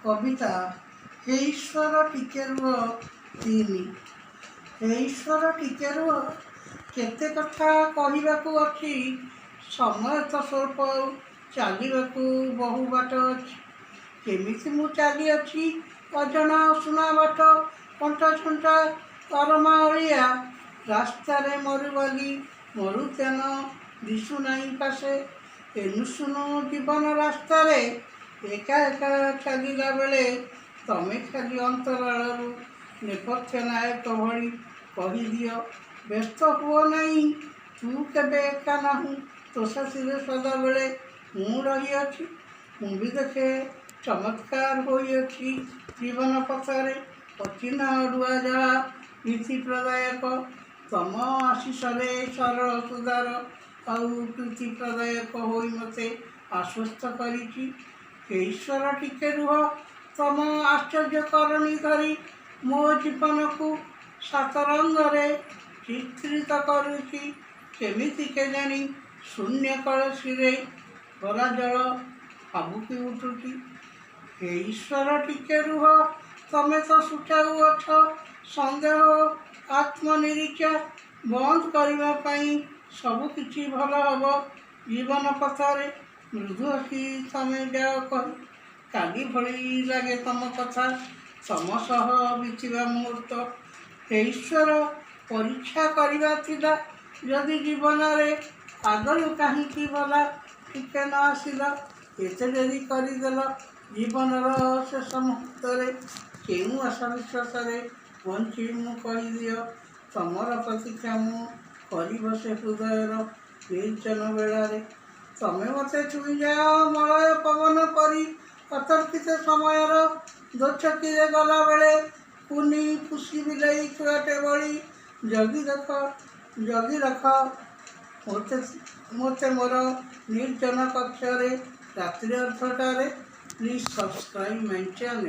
कविता हे ईश्वर टिके रुह तीन। हे ईश्वर टिके रुह केते कथा कहवाकू अच्छी समय तो स्वल्प चलवाकू बहु बाट अच्छी केमिति मु चली अच्छी अजना अशुणा बाट कंटा छंटा अरमा अलिया रास्तारे मरुबाली मरुतेन दिशु नाई पासे एनु सुनु जीवन रास्तारे एका एका चलला बेले तमे खाली अंतरालू नेपथ्य नायक भली कहीदि व्यस्त हुओ नहीं तू केबे एका नाहू तो साथी सदा बेले हूँ रही अच्छी हूँ भी देखे चमत्कार होइअछि जीवन पथरे अचिन्ह अड़ुआ जहा नीति प्रदायक तम आशीषरे सरल सुधार आउ प्रीति प्रदायक होई मते आश्वस्त करिछि। हे ईश्वर टिके रुह तम आश्चर्यकरणी धरी मो जीवन को सात रंगरे चित्रित करुछि केमिति केजाणी शून्य कलशीरे भरा जल आबुकी उठुछि। हे ईश्वर टिके रुह तमे तो सुचाऊ अछ संदेह आत्मनिरीक्षा बंद करने सबु किछि भल हम जीवन पथरे मृदु हसी तमे जाओ कह काली भली लगे तम कथा तम सह बीतवा मुहूर्त। हे ईश्वर परीक्षा करवा थिला जदि जीवन रे आगलू कहीं भला टिके न आसिला एते डेरी करदेल जीवन शेष मुहूर्त केउ आशा विश्वास बंची मु कहीदि तमर प्रतीक्षा मु कर बसे हृदयर निर्जन बेलारे तमे मत छुई जाओ मलय पवन परी अतर्कित समय दोचकी गला बेले कुनी फुसी बिलई छुआटे बड़ी जगी रख मते मोर निर्जन कक्ष रात्रि 8टारे प्लीज सब्सक्राइब माय चैनल।